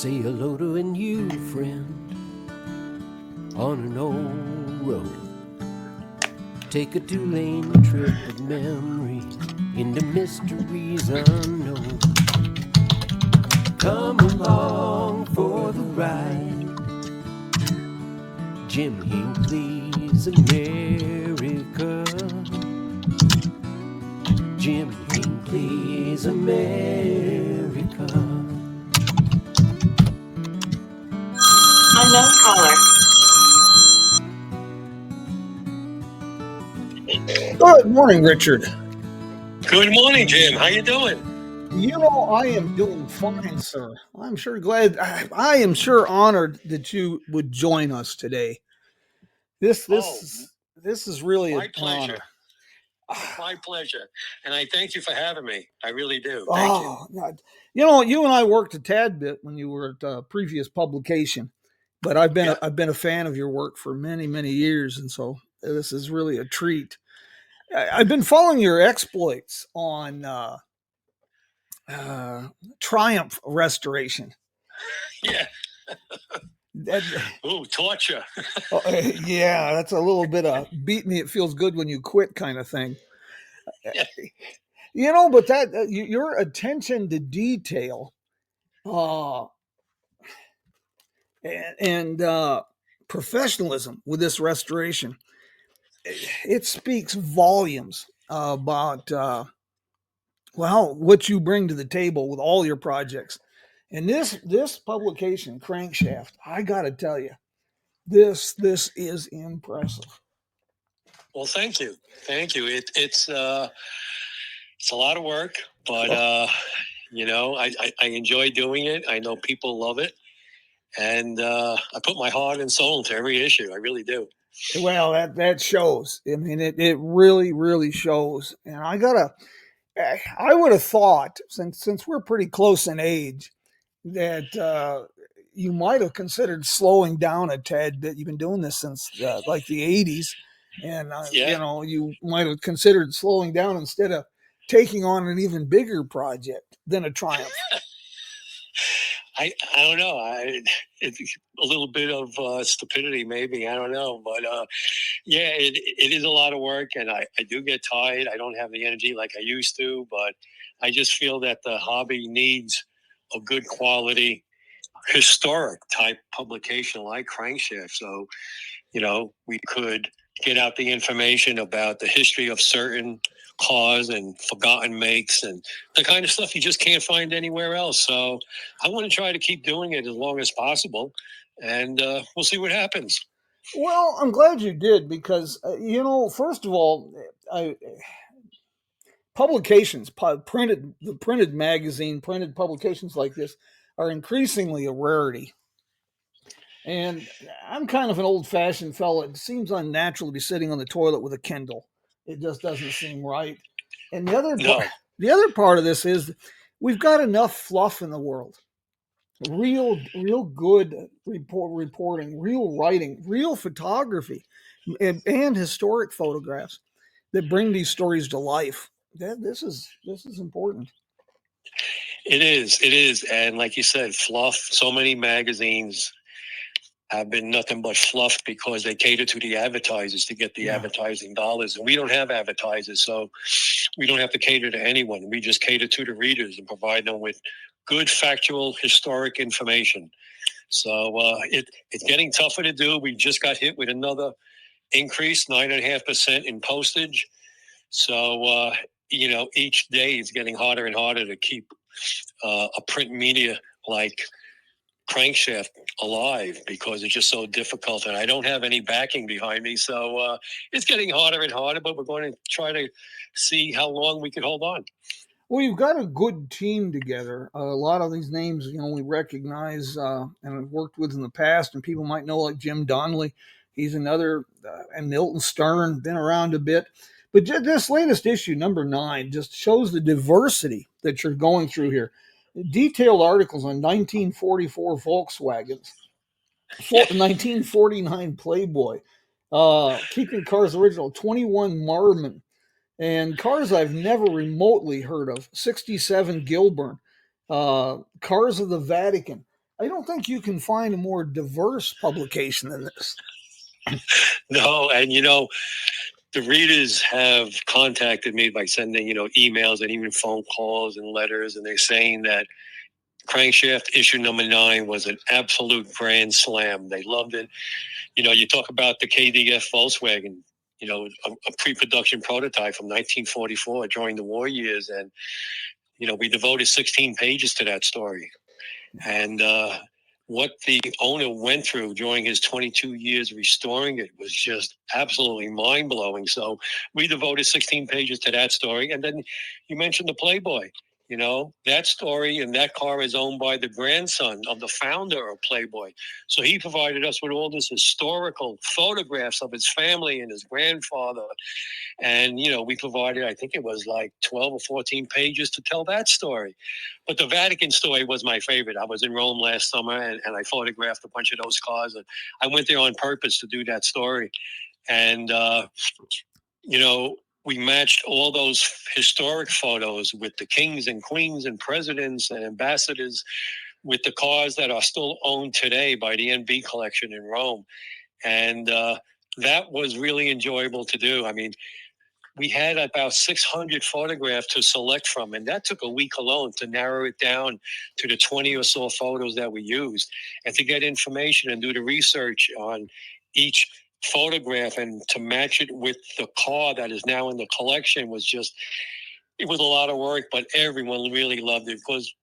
Say hello to a new friend on an old road. Take a 2-lane trip of memory into mysteries unknown. Come along for the ride. Jim Hinckley's America. Jim Hinckley's America. Unknown caller. Good morning, Richard. Good morning, Jim. How you doing? You know, I am doing fine, sir. I'm sure glad. I am sure honored that you would join us today. This is really my an pleasure. honor. My pleasure. And I thank you for having me. I really do. Thank you. God. You know, you and I worked a tad bit when you were at a previous publication, but I've been a fan of your work for many, many years, and so this is really a treat. I've been following your exploits on Triumph restoration. Yeah. Ooh, torture. Yeah, that's a little bit of beat me, it feels good when you quit kind of thing. Yeah. You know, but that your attention to detail and professionalism with this restoration, it speaks volumes about what you bring to the table with all your projects. And this publication, Crankshaft, I got to tell you, this is impressive. Well, thank you. Thank you. It's a lot of work, but you know, I enjoy doing it. I know people love it. And I put my heart and soul into every issue. I really do. Well, that shows. I mean, it really, really shows. And I would have thought, since we're pretty close in age, that you might have considered slowing down a tad bit. You've been doing this since like the 80s. And, you know, you might have considered slowing down instead of taking on an even bigger project than a Triumph. I don't know. It's a little bit of stupidity, maybe. I don't know. But yeah, it is a lot of work, and I do get tired. I don't have the energy like I used to, but I just feel that the hobby needs a good quality, historic type publication like Crankshaft. So, you know, we could get out the information about the history of certain cars and forgotten makes and the kind of stuff you just can't find anywhere else. So I want to try to keep doing it as long as possible, and we'll see what happens. Well, I'm glad you did because, you know, first of all, publications, printed magazine, printed publications like this are increasingly a rarity. And I'm kind of an old-fashioned fellow. It seems unnatural to be sitting on the toilet with a Kindle. It just doesn't seem right. And the other part of this is we've got enough fluff in the world. Real good reporting, real writing, real photography, and historic photographs that bring these stories to life. This is important. It is. And like you said, fluff, so many magazines have been nothing but fluff because they cater to the advertisers to get the advertising dollars. And we don't have advertisers, so we don't have to cater to anyone. We just cater to the readers and provide them with good, factual, historic information. So it's getting tougher to do. We just got hit with another increase, 9.5% in postage. So, you know, each day it's getting harder and harder to keep a print media like Crankshaft alive because it's just so difficult, and I don't have any backing behind me. So it's getting harder and harder, but we're going to try to see how long we can hold on. Well, you've got a good team together. A lot of these names, you know, we recognize and have worked with in the past, and people might know, like Jim Donnelly. He's another, and Milton Stern, been around a bit. But this latest issue, number 9, just shows the diversity that you're going through here. Detailed articles on 1944 Volkswagens, 1949 Playboy, Keeping Cars Original, 21 Marmon, and cars I've never remotely heard of, 67 Gilbern, Cars of the Vatican, I don't think you can find a more diverse publication than this. No, and the readers have contacted me by sending, emails and even phone calls and letters, and they're saying that Crankshaft issue number 9 was an absolute grand slam. They loved it. You talk about the KDF Volkswagen, a pre-production prototype from 1944 during the war years, and we devoted 16 pages to that story. And what the owner went through during his 22 years restoring it was just absolutely mind-blowing. So we devoted 16 pages to that story. And then you mentioned the Playboy. That story and that car is owned by the grandson of the founder of Playboy. So he provided us with all this historical photographs of his family and his grandfather. And, we provided, I think it was like 12 or 14 pages to tell that story. But the Vatican story was my favorite. I was in Rome last summer and I photographed a bunch of those cars. And I went there on purpose to do that story. And, we matched all those historic photos with the kings and queens and presidents and ambassadors with the cars that are still owned today by the NB collection in Rome. And that was really enjoyable to do. I mean, we had about 600 photographs to select from, and that took a week alone to narrow it down to the 20 or so photos that we used. And to get information and do the research on each photograph and to match it with the car that is now in the collection it was a lot of work, but everyone really loved it. Because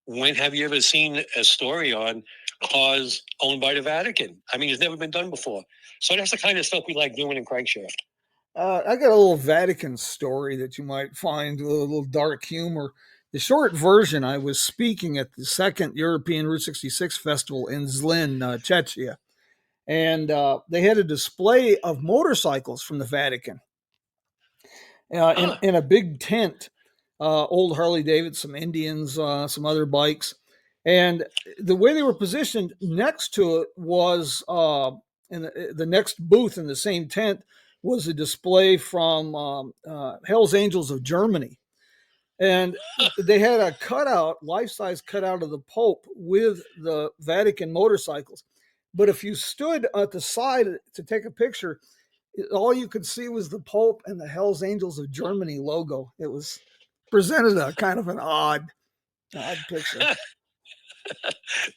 when have you ever seen a story on cars owned by the Vatican? I mean, it's never been done before. So that's the kind of stuff we like doing in Crankshaft. I got a little Vatican story that you might find a little dark humor. The short version, I was speaking at the second European Route 66 festival in Zlin, Czechia. And they had a display of motorcycles from the Vatican in a big tent, old Harley Davidson, some Indians, some other bikes. And the way they were positioned next to it was in the next booth in the same tent was a display from Hell's Angels of Germany. And they had a cutout, life-size cutout of the Pope with the Vatican motorcycles. But if you stood at the side to take a picture, all you could see was the Pope and the Hell's Angels of Germany logo. It was presented a kind of an odd picture.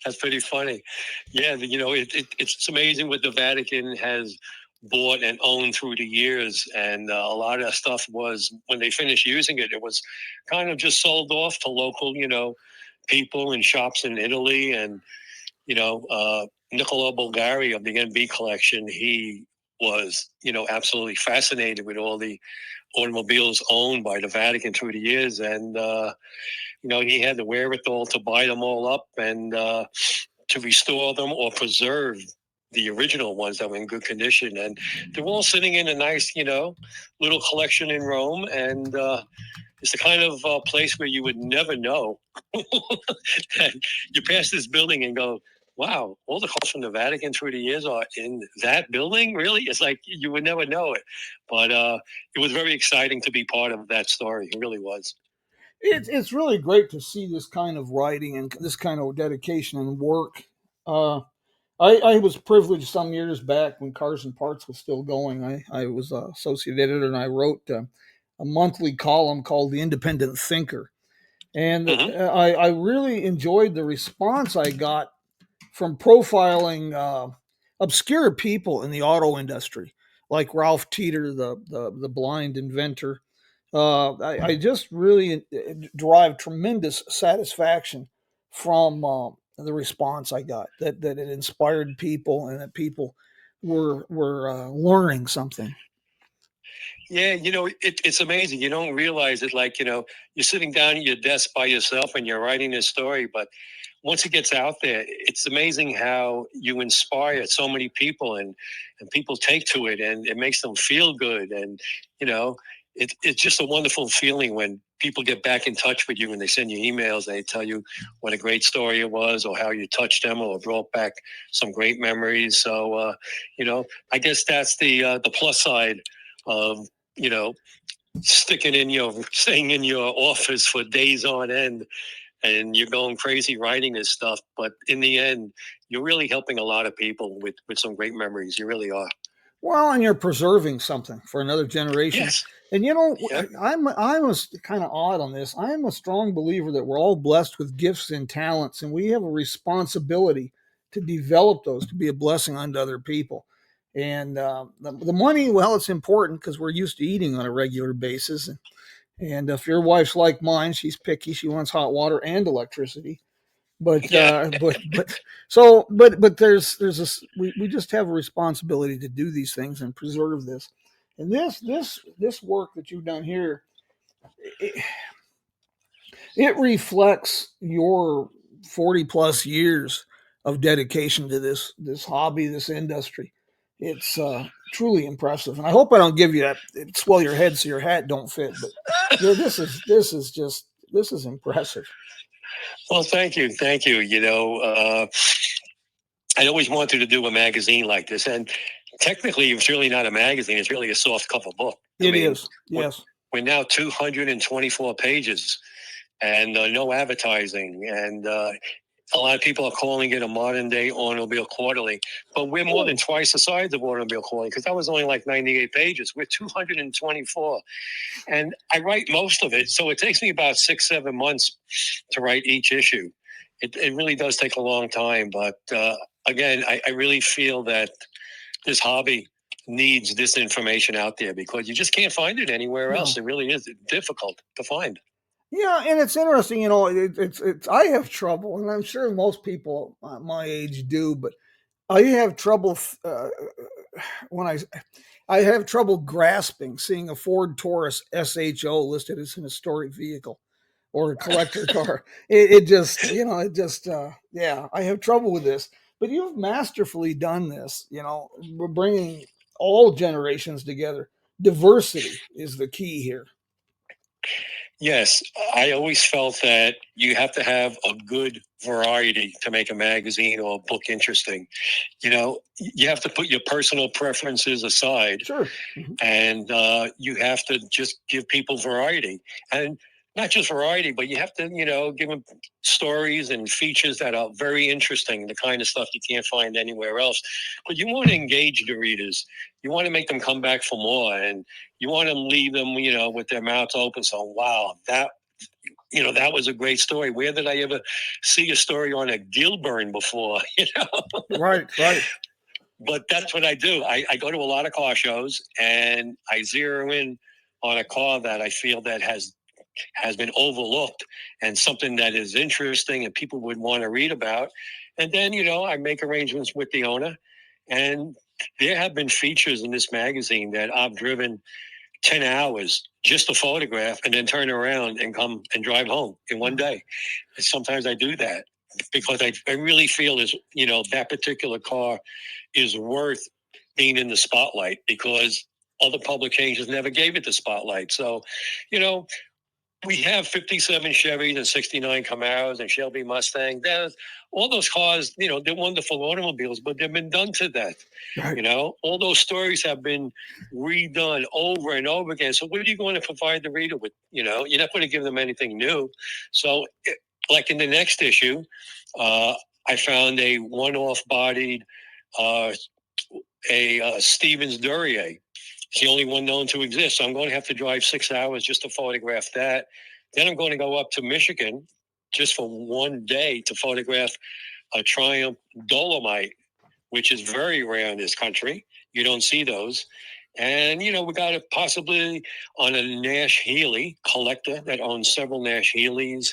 That's pretty funny. Yeah, it's amazing what the Vatican has bought and owned through the years. And a lot of that stuff was, when they finished using it, it was kind of just sold off to local, people and shops in Italy. And, Nicola Bulgari of the NB collection, he was, absolutely fascinated with all the automobiles owned by the Vatican through the years. And, he had the wherewithal to buy them all up and to restore them or preserve the original ones that were in good condition. And they're all sitting in a nice, little collection in Rome. And it's the kind of place where you would never know. You pass this building and go, wow, all the cars from the Vatican through the years are in that building? Really? It's like you would never know it. But it was very exciting to be part of that story. It really was. It's really great to see this kind of writing and this kind of dedication and work. I was privileged some years back when Cars and Parts was still going. I was associate editor and I wrote a monthly column called The Independent Thinker. And I really enjoyed the response I got from profiling obscure people in the auto industry, like Ralph Teeter, the blind inventor. I just really derived tremendous satisfaction from the response I got. That it inspired people and that people were learning something. Yeah, it's amazing. You don't realize it. Like, you're sitting down at your desk by yourself and you're writing this story. But once it gets out there, it's amazing how you inspire so many people and people take to it and it makes them feel good. And, it's just a wonderful feeling when people get back in touch with you and they send you emails and they tell you what a great story it was or how you touched them or brought back some great memories. So, I guess that's the plus side of, staying in your office for days on end and you're going crazy writing this stuff. But in the end, you're really helping a lot of people with some great memories. You really are. Well, and you're preserving something for another generation. Yes. And you know, Yep. I'm kind of odd on this. I am a strong believer that we're all blessed with gifts and talents, and we have a responsibility to develop those to be a blessing unto other people. And the money, well, it's important because we're used to eating on a regular basis. And if your wife's like mine, she's picky. She wants hot water and electricity. But Yeah. but there's we just have a responsibility to do these things and preserve this. And this work that you've done here, it, it reflects your 40 plus years of dedication to this hobby, this industry. It's truly impressive, and I hope I don't give you that swell your head so your hat don't fit. But you know, this is impressive. Well, thank you. Thank you. You know, I always wanted to do a magazine like this. And technically, it's really not a magazine. It's really a soft cover book. It is. Yes. We're now 224 pages and no advertising. And a lot of people are calling it a modern day automobile quarterly, but we're more than twice the size of automobile quarterly because that was only like 98 pages. We're 224. And I write most of it. So it takes me about 6-7 months to write each issue. It really does take a long time. But again, I really feel that this hobby needs this information out there because you just can't find it anywhere else. It really is difficult to find. Yeah, and it's interesting, you know. It's I have trouble, and I'm sure most people my age do, but I have trouble when I have trouble grasping seeing a Ford Taurus SHO listed as an historic vehicle or a collector car. It just, you know, yeah, I have trouble with this. But you've masterfully done this, you know, bringing all generations together. Diversity is the key here. Yes, I always felt that you have to have a good variety to make a magazine or a book interesting. You know, you have to put your personal preferences aside. Sure. And you have to just give people variety. And not just variety, but you have to, you know, give them stories and features that are very interesting, the kind of stuff you can't find anywhere else. But you want to engage the readers. You want to make them come back for more. And you want to leave them, you know, with their mouths open. So, wow, that was a great story. Where did I ever see a story on a Gilbern before? You know? Right. But that's what I do. I go to a lot of car shows and I zero in on a car that I feel that has been overlooked and something that is interesting and people would want to read about. And then, you know, I make arrangements with the owner. And there have been features in this magazine that I've driven 10 hours just to photograph and then turn around and come and drive home in one day. And sometimes I do that because I really feel that particular car is worth being in the spotlight because other publications never gave it the spotlight. So, you know, we have 57 Chevys and 69 Camaros and Shelby Mustang. All those cars, you know, they're wonderful automobiles, but they've been done to death. Right. You know, all those stories have been redone over and over again. So what are you going to provide the reader with? You know, you're not going to give them anything new. So like in the next issue, I found a one-off bodied Stevens Duryea. It's the only one known to exist. So I'm going to have to drive 6 hours just to photograph that. Then I'm going to go up to Michigan just for one day to photograph a Triumph Dolomite, which is very rare in this country. You don't see those. And, you know, we got it possibly on a Nash Healey collector that owns several Nash Healeys.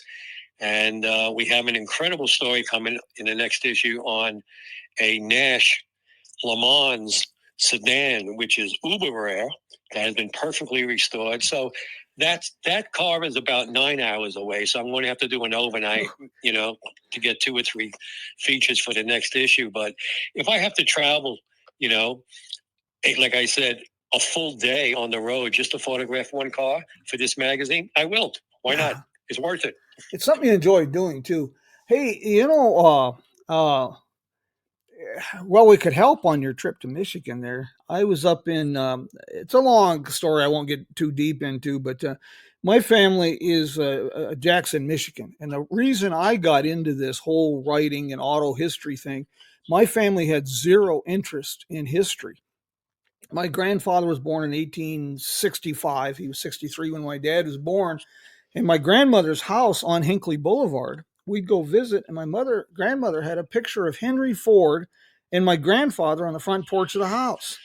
And we have an incredible story coming in the next issue on a Nash Le Mans sedan, which is uber rare, that has been perfectly restored. So that car is about 9 hours away. So I'm going to have to do an overnight, you know, to get 2 or 3 features for the next issue. But if I have to travel, you know, like I said, a full day on the road just to photograph one car for this magazine, I will. Why not? It's worth it. It's something you enjoy doing too. Hey, you know, well, we could help on your trip to Michigan there. I was up in, it's a long story I won't get too deep into, but My family is Jackson, Michigan. And the reason I got into this whole writing and auto history thing, my family had zero interest in history. My grandfather was born in 1865. He was 63 when my dad was born. And my grandmother's house on Hinckley Boulevard, we'd go visit, and my grandmother had a picture of Henry Ford and my grandfather on the front porch of the house.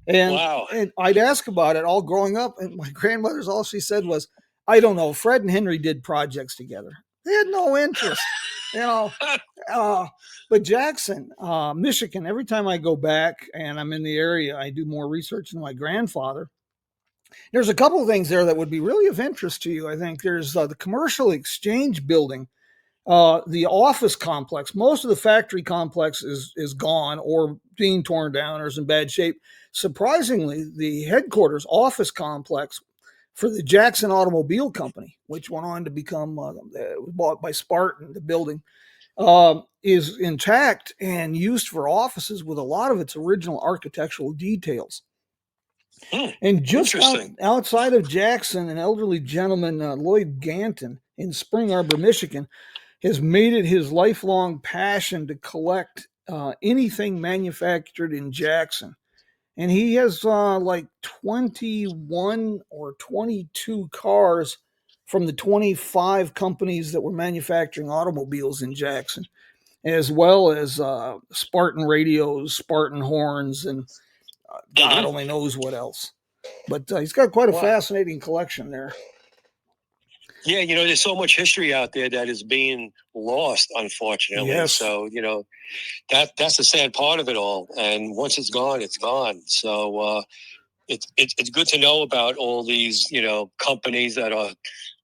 And, Wow. and I'd ask about it all growing up, and my grandmother's all she said was, I don't know, Fred and Henry did projects together. They had no interest, you know. But Jackson, Michigan, every time I go back and I'm in the area, I do more research than my grandfather. There's a couple of things there that would be really of interest to you. I think there's the Commercial Exchange building, the office complex. Most of the factory complex is gone or being torn down or is in bad shape. Surprisingly, the headquarters office complex for the Jackson Automobile Company, which went on to become bought by Spartan, the building, is intact and used for offices with a lot of its original architectural details. And just outside of Jackson, an elderly gentleman, Lloyd Ganton, in Spring Arbor, Michigan, has made it his lifelong passion to collect anything manufactured in Jackson. And he has like 21 or 22 cars from the 25 companies that were manufacturing automobiles in Jackson, as well as Spartan radios, Spartan horns, and God only knows what else. But he's got quite a fascinating collection there. Yeah, there's so much history out there that is being lost, unfortunately. Yes. So, that's the sad part of it all. And once it's gone, it's gone. So it's good to know about all these, companies that are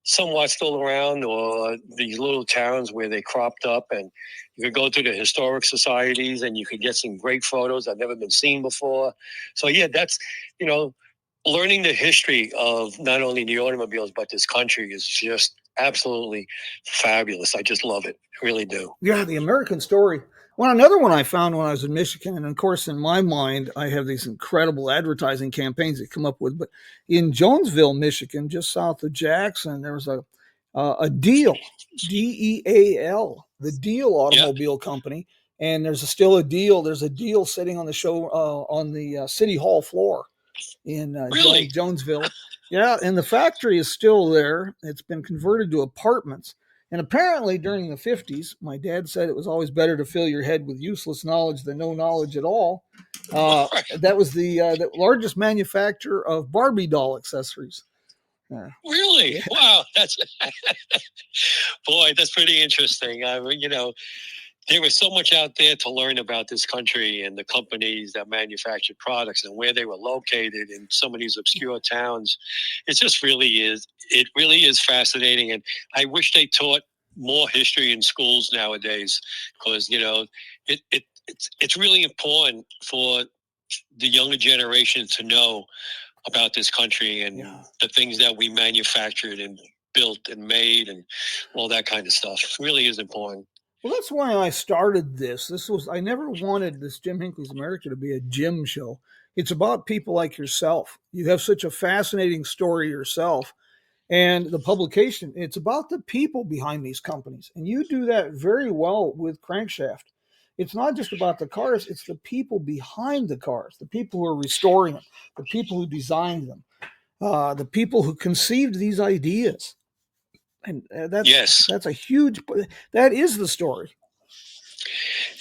somewhat still around, or these little towns where they cropped up, and you could go to the historic societies and you could get some great photos that have never been seen before. So yeah, that's, learning the history of not only the automobiles, but this country is just absolutely fabulous. I just love it. I really do. Yeah, the American story. Well, another one I found when I was in Michigan, and of course, in my mind, I have these incredible advertising campaigns that come up with. But in Jonesville, Michigan, just south of Jackson, there was a Deal, DEAL, the Deal Automobile Company, and there's still a Deal. There's a Deal sitting on the show on the City Hall floor in Jonesville. Yeah, and the factory is still there. It's been converted to apartments. And apparently during the 50s, my dad said it was always better to fill your head with useless knowledge than no knowledge at all. That was the largest manufacturer of Barbie doll accessories. Really? Yeah. Wow. That's pretty interesting. I mean, there was so much out there to learn about this country and the companies that manufactured products and where they were located in some of these obscure towns. It really is fascinating. And I wish they taught more history in schools nowadays, because, it's really important for the younger generation to know about this country and the things that we manufactured and built and made and all that kind of stuff. It really is important. Well, that's why I started this. I never wanted this Jim Hinckley's America to be a Jim show. It's about people like yourself. You have such a fascinating story yourself. And the publication, it's about the people behind these companies. And you do that very well with Crankshaft. It's not just about the cars, it's the people behind the cars, the people who are restoring them, the people who designed them, the people who conceived these ideas. And that is the story.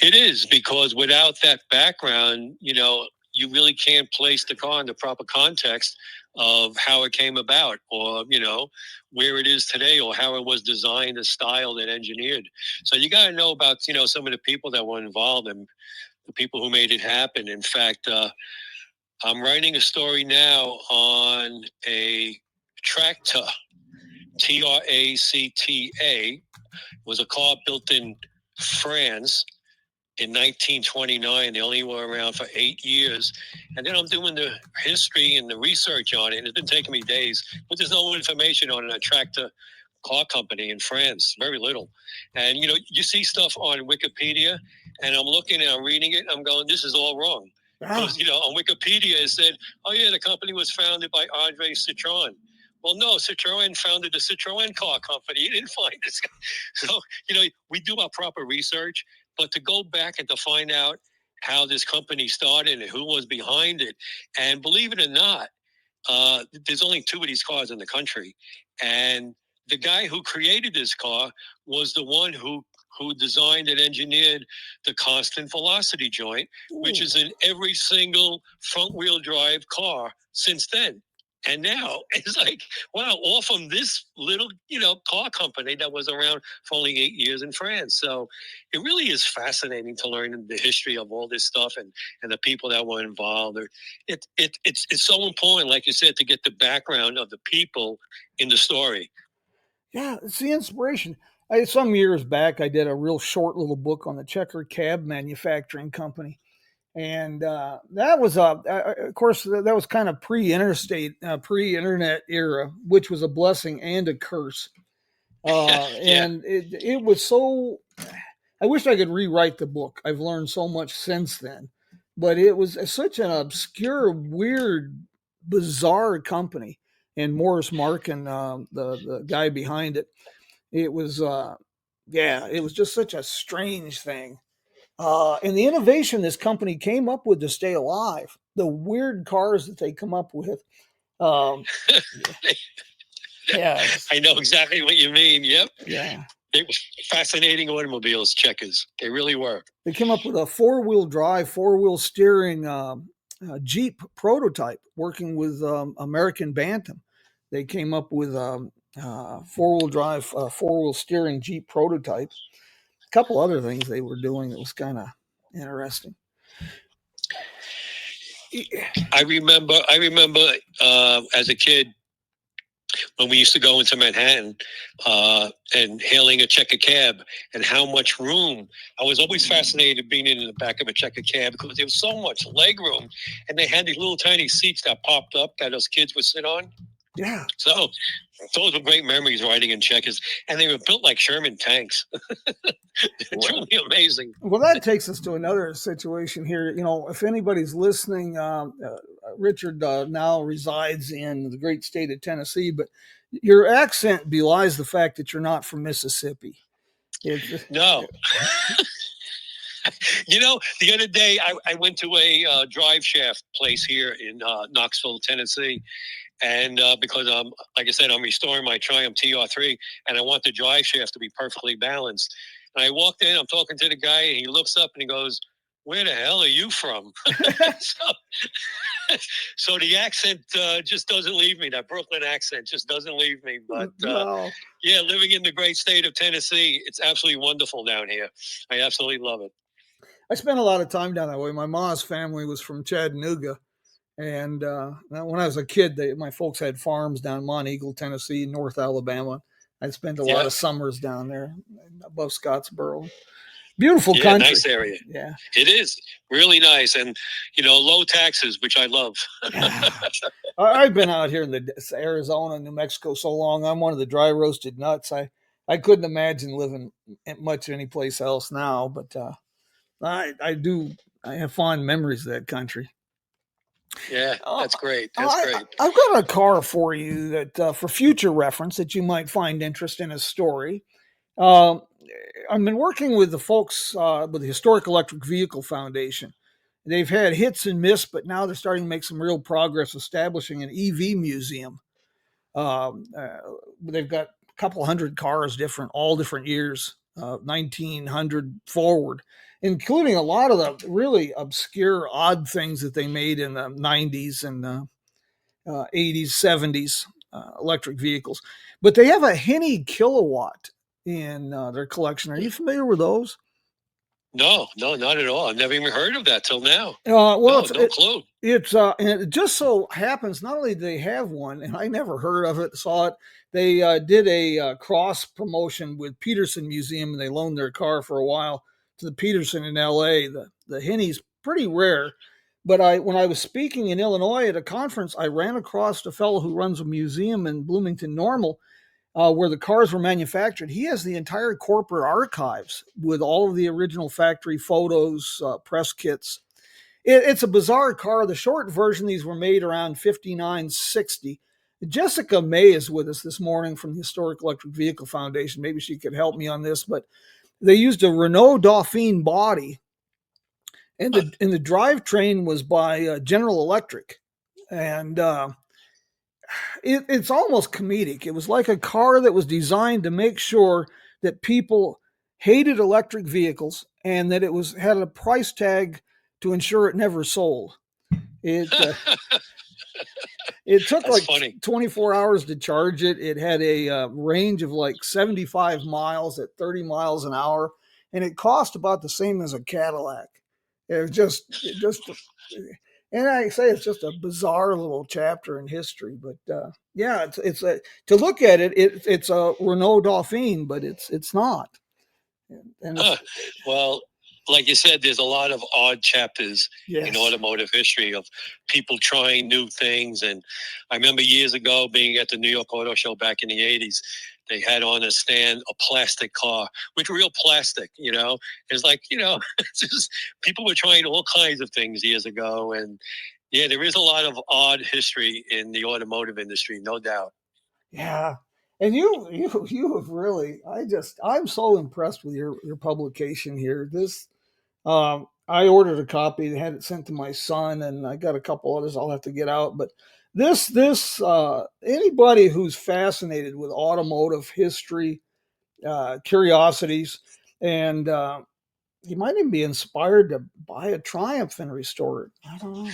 It is, because without that background, you really can't place the car in the proper context of how it came about, or, where it is today, or how it was designed and styled and engineered. So you got to know about, some of the people that were involved and the people who made it happen. In fact, I'm writing a story now on a tractor, TRACTA. Was a car built in France in 1929. They only were around for 8 years. And then I'm doing the history and the research on it. And it's been taking me days, but there's no information on a tractor car company in France, very little. And, you see stuff on Wikipedia, and I'm looking and I'm reading it, and I'm going, this is all wrong. Because, on Wikipedia it said, oh, yeah, the company was founded by Andre Citron. Well, no, Citroën founded the Citroën car company. He didn't find this guy. So, we do our proper research, but to go back and to find out how this company started and who was behind it, and believe it or not, there's only 2 of these cars in the country. And the guy who created this car was the one who designed and engineered the constant velocity joint, which is in every single front-wheel drive car since then. And now it's like, wow, all from this little, car company that was around for only 8 years in France. So it really is fascinating to learn the history of all this stuff and the people that were involved. It's so important, like you said, to get the background of the people in the story. Yeah, it's the inspiration. Some years back, I did a real short little book on the Checker Cab Manufacturing Company. And that was, of course, that was kind of pre-internet era, which was a blessing and a curse. And it was so, I wish I could rewrite the book. I've learned so much since then. But it was such an obscure, weird, bizarre company. And Morris Markin, the guy behind it, it was, it was just such a strange thing. And the innovation this company came up with to stay alive, the weird cars that they come up with. Yeah. I know exactly what you mean. Yep. Yeah. They were fascinating automobiles, Checkers. They really were. They came up with a 4-wheel drive, 4-wheel steering Jeep prototype working with American Bantam. They came up with 4-wheel drive, 4-wheel steering Jeep prototype. A couple other things they were doing that was kind of interesting. I remember as a kid when we used to go into Manhattan and hailing a checker cab and how much room. I was always fascinated being in the back of a checker cab because there was so much leg room, and they had these little tiny seats that popped up that those kids would sit on. Yeah. So those were great memories riding in Checkers, and they were built like Sherman tanks. Truly amazing. Well, that takes us to another situation here. If anybody's listening, Richard now resides in the great state of Tennessee, but your accent belies the fact that you're not from Mississippi. No. The other day I went to a drive shaft place here in Knoxville, Tennessee. And because like I said, I'm restoring my Triumph TR3 and I want the drive shaft to be perfectly balanced. And I walked in, I'm talking to the guy, and he looks up and he goes, "Where the hell are you from?" So the accent just doesn't leave me. That Brooklyn accent just doesn't leave me. But living in the great state of Tennessee, it's absolutely wonderful down here. I absolutely love it. I spent a lot of time down that way. My mom's family was from Chattanooga. And when I was a kid, my folks had farms down in Monteagle, Tennessee, North Alabama. I spent a lot of summers down there above Scottsboro. Beautiful country. Nice area. Yeah. It is really nice. And, low taxes, which I love. I've been out here in the Arizona, New Mexico so long. I'm one of the dry roasted nuts. I couldn't imagine living much anyplace else now, but I have fond memories of that country. Yeah, that's great. That's great. I've got a car for you that for future reference that you might find interest in a story. I've been working with the folks with the Historic Electric Vehicle Foundation. They've had hits and miss, but now they're starting to make some real progress establishing an EV museum. They've got a couple hundred cars, all different years, 1900 forward, including a lot of the really obscure, odd things that they made in the 90s and 80s, 70s, electric vehicles. But they have a Henny kilowatt in their collection. Are you familiar with those? No, not at all. I've never even heard of that till now. No clue. And it just so happens, not only do they have one, and I never heard of it, saw it, they did a cross promotion with Peterson Museum, and they loaned their car for a while to the Peterson in L.A. The Henny's pretty rare, but when I was speaking in Illinois at a conference, I ran across a fellow who runs a museum in Bloomington Normal, where the cars were manufactured. He has the entire corporate archives with all of the original factory photos, press kits. It's a bizarre car. The short version, these were made around 59, 60. Jessica May is with us this morning from the Historic Electric Vehicle Foundation. Maybe she could help me on this, but they used a Renault Dauphine body, and the drivetrain was by General Electric, and it's almost comedic. It was like a car that was designed to make sure that people hated electric vehicles and that it had a price tag to ensure it never sold. It took That's like funny. 24 hours to charge it. It had a range of like 75 miles at 30 miles an hour, and it cost about the same as a Cadillac. It just, and I say it's just a bizarre little chapter in history. But yeah, it's to look at it, it's a Renault Dauphine, but it's not. And well, like you said, there's a lot of odd chapters yes. in automotive history of people trying new things. And I remember years ago being at the New York Auto Show back in the 80s. They had on a stand a plastic car with real plastic, you know. It's like, you know, it's just, people were trying all kinds of things years ago. And yeah, there is a lot of odd history in the automotive industry, no doubt. Yeah. And you have really, I'm so impressed with your publication here. This, I ordered a copy and had it sent to my son, and I got a couple others I'll have to get out. But this, anybody who's fascinated with automotive history, curiosities, and you might even be inspired to buy a Triumph and restore it. I don't know.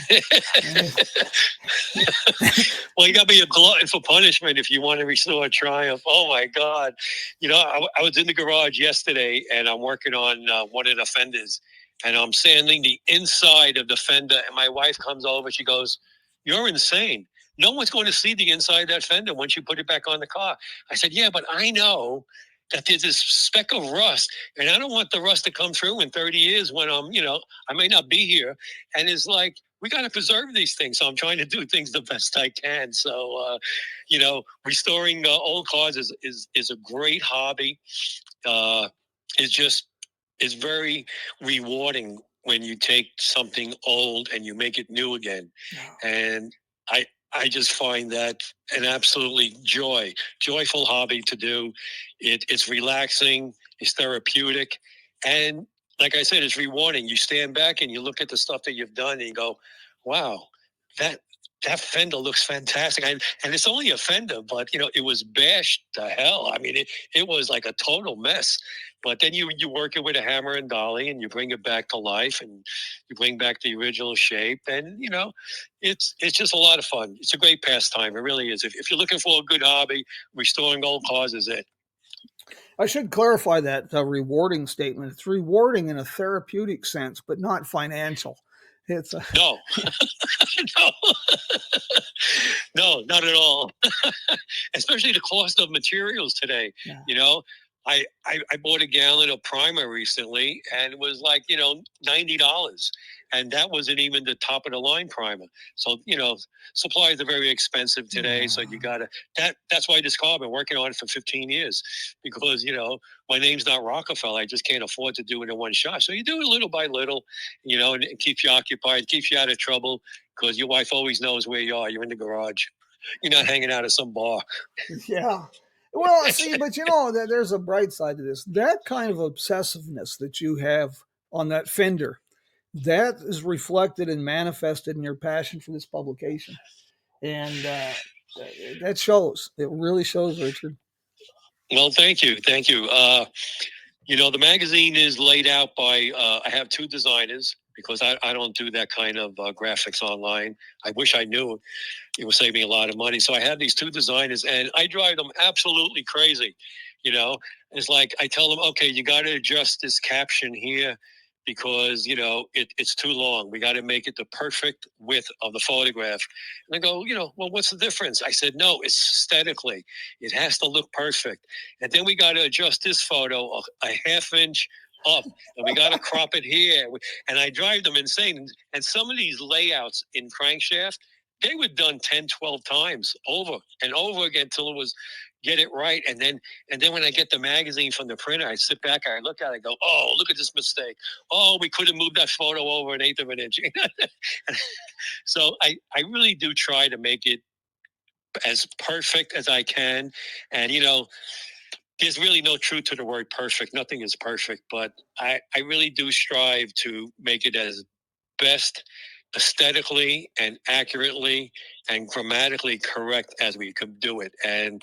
Well, you got to be a glutton for punishment if you want to restore a Triumph. Oh my God! You know, I was in the garage yesterday and I'm working on one of the fenders, and I'm sanding the inside of the fender. And my wife comes over. She goes, "You're insane. No one's going to see the inside of that fender once you put it back on the car." I said, "Yeah, but I know that there's this speck of rust, and I don't want the rust to come through in 30 years when I'm, you know, I may not be here." And it's like, we got to preserve these things. So I'm trying to do things the best I can. So, you know, restoring old cars is a great hobby. It's very rewarding when you take something old and you make it new again. And I just find that an absolutely joyful hobby to do. It's relaxing, it's therapeutic, and like I said, it's rewarding. You stand back and you look at the stuff that you've done and you go, wow, that fender looks fantastic. And it's only a fender, but, you know, it was bashed to hell. I mean, it was like a total mess. But then you work it with a hammer and dolly and you bring it back to life and you bring back the original shape. And, you know, it's just a lot of fun. It's a great pastime. It really is. If you're looking for a good hobby, restoring old cars is it. I should clarify that rewarding statement. It's rewarding in a therapeutic sense, but not financial. It's no, no, not at all. Especially the cost of materials today. Yeah. You know, I bought a gallon of primer recently, and it was like, you know, $90, and that wasn't even the top of the line primer. So, you know, supplies are very expensive today. Yeah. So you gotta that's why this car I've been working on it for 15 years, because, you know, my name's not Rockefeller. I just can't afford to do it in one shot. So you do it little by little, you know, and it keeps you occupied, keeps you out of trouble, because your wife always knows where you are. You're in the garage. You're not hanging out at some bar. Yeah. Well, see, but you know, there's a bright side to this. That kind of obsessiveness that you have on that fender, that is reflected and manifested in your passion for this publication. And that shows. It really shows, Richard. Well, thank you. Thank you. You know, the magazine is laid out by, I have two designers, because I don't do that kind of graphics online. I wish I knew. It would save me a lot of money. So I have these two designers, and I drive them absolutely crazy. You know, it's like I tell them, okay, you got to adjust this caption here because, you know, it's too long. We got to make it the perfect width of the photograph. And they go, you know, well, what's the difference? I said, no, it's aesthetically. It has to look perfect. And then we got to adjust this photo a half inch up, and we got to crop it here. And I drive them insane. And some of these layouts in Crankshaft, they were done 10, 12 times over and over again until it was get it right. And then when I get the magazine from the printer, I sit back, I look at it, I go, oh, look at this mistake. Oh, we could have moved that photo over an eighth of an inch. So I really do try to make it as perfect as I can. And, there's really no truth to the word perfect. Nothing is perfect, but I really do strive to make it as best aesthetically and accurately and grammatically correct as we could do it. And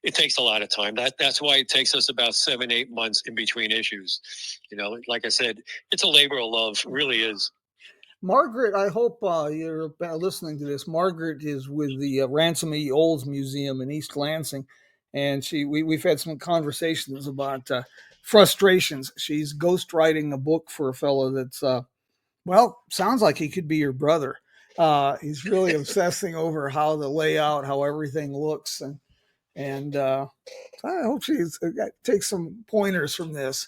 it takes a lot of time. That's why it takes us about 7-8 months in between issues. Like I said, it's a labor of love. It really is. Margaret, I hope you're listening to this. Margaret is with the Ransom E. Olds Museum in East Lansing, and we've had some conversations about frustrations. She's ghostwriting a book for a fellow that's, sounds like he could be your brother. He's really obsessing over how the layout, how everything looks, and I hope she takes some pointers from this.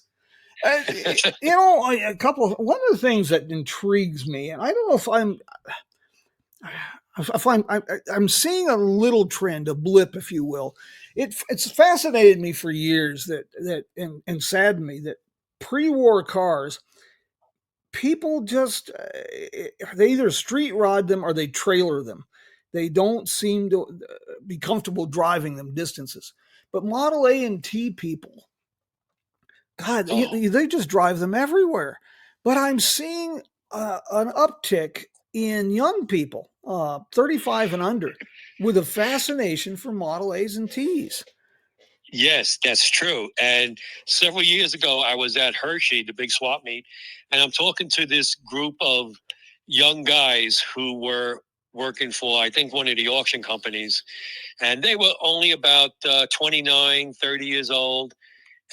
One of the things that intrigues me, and I don't know if I'm seeing a little trend, a blip, if you will. It's fascinated me for years and saddened me that pre-war cars, people just they either street rod them or they trailer them. They don't seem to be comfortable driving them distances. But Model A and T people, God, they just drive them everywhere. But I'm seeing an uptick in young people, 35 and under, with a fascination for Model A's and T's. Yes, that's true. And several years ago, I was at Hershey, the big swap meet, and I'm talking to this group of young guys who were working for, I think, one of the auction companies. And they were only about 29, 30 years old.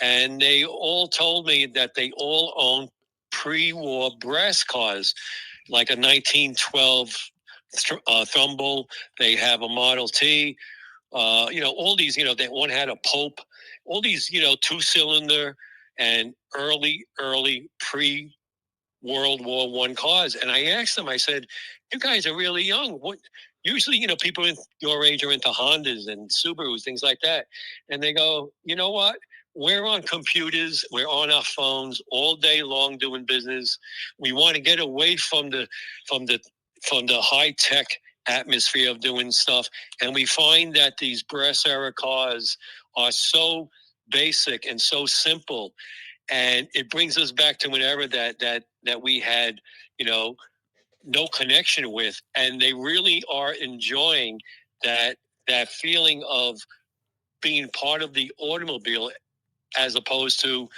And they all told me that they all owned pre-war brass cars, like a 1912 Thumble. They have a Model T. All these, that one had a Pope. All these, 2-cylinder and early pre-World War I cars. And I asked them, I said, you guys are really young. What? Usually, people in your age are into Hondas and Subarus, things like that. And they go, you know what? We're on computers. We're on our phones all day long doing business. We want to get away from the high tech atmosphere of doing stuff. And we find that these brass era cars are so basic and so simple. And it brings us back to an era that we had, no connection with. And they really are enjoying that feeling of being part of the automobile, as opposed to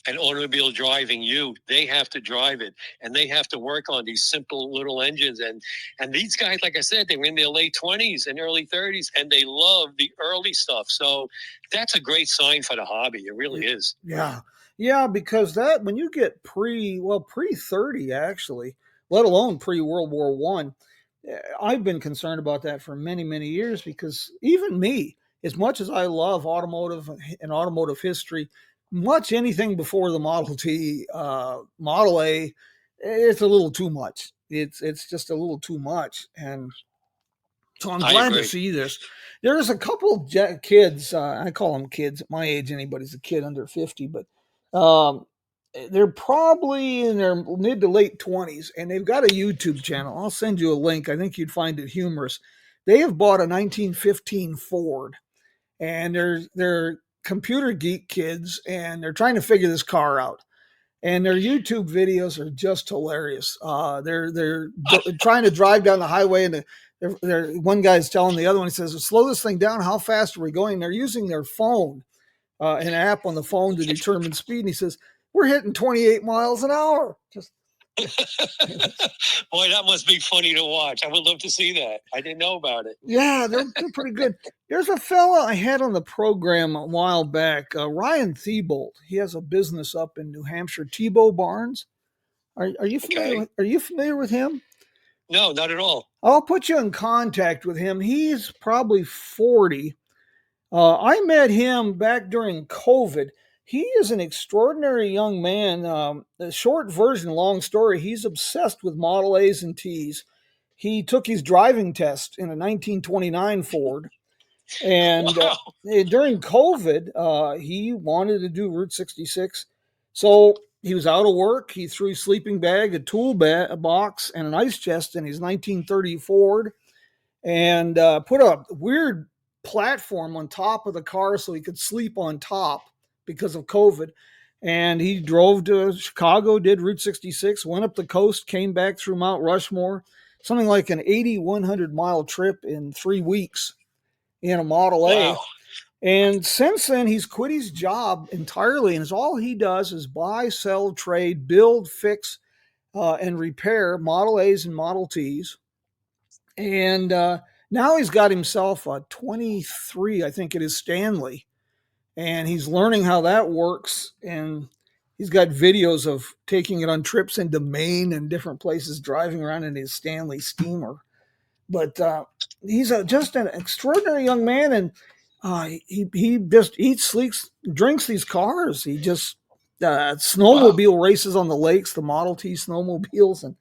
an automobile driving you. They have to drive it, and they have to work on these simple little engines. And these guys, like I said, they were in their late 20s and early 30s, and they love the early stuff. So that's a great sign for the hobby. It really is. Yeah, because that when you get pre-30 actually, let alone pre-World War One, I've been concerned about that for many, many years, because even me, as much as I love automotive and automotive history, much anything before the Model T, Model A, it's a little too much. It's just a little too much. And so I'm glad to see this. There's a couple kids, I call them kids. At my age, anybody's a kid under 50, but they're probably in their mid to late 20s, and they've got a YouTube channel. I'll send you a link. I think you'd find it humorous. They have bought a 1915 Ford, and they're computer geek kids, and they're trying to figure this car out. And their YouTube videos are just hilarious. They're trying to drive down the highway, and one guy's telling the other one, he says, slow this thing down. How fast are we going? They're using their phone, an app on the phone to determine speed. And he says, we're hitting 28 miles an hour. Boy, that must be funny to watch. I would love to see that. I didn't know about it. Yeah, they're pretty good. There's a fella I had on the program a while back, Ryan Thiebold. He has a business up in New Hampshire, Tebow Barnes. Are you familiar? Are you familiar with him? No, not at all. I'll put you in contact with him. He's probably 40. I met him back during COVID. He is an extraordinary young man. The short version, long story, he's obsessed with Model A's and T's. He took his driving test in a 1929 Ford. And during COVID, he wanted to do Route 66. So he was out of work. He threw a sleeping bag, a tool box, and an ice chest in his 1930 Ford, and put a weird platform on top of the car so he could sleep on top because of COVID. And he drove to Chicago, did Route 66, went up the coast, came back through Mount Rushmore, something like an 8,100-mile trip in 3 weeks in a Model A. Wow. And since then, he's quit his job entirely, and all he does is buy, sell, trade, build, fix, and repair Model A's and Model T's. And now he's got himself a 23, I think it is, Stanley, and he's learning how that works. And he's got videos of taking it on trips into Maine and different places, driving around in his Stanley steamer. But he's just an extraordinary young man, and he just eats, sleeps, drinks these cars. He just snowmobile races on the lakes, the Model T snowmobiles, and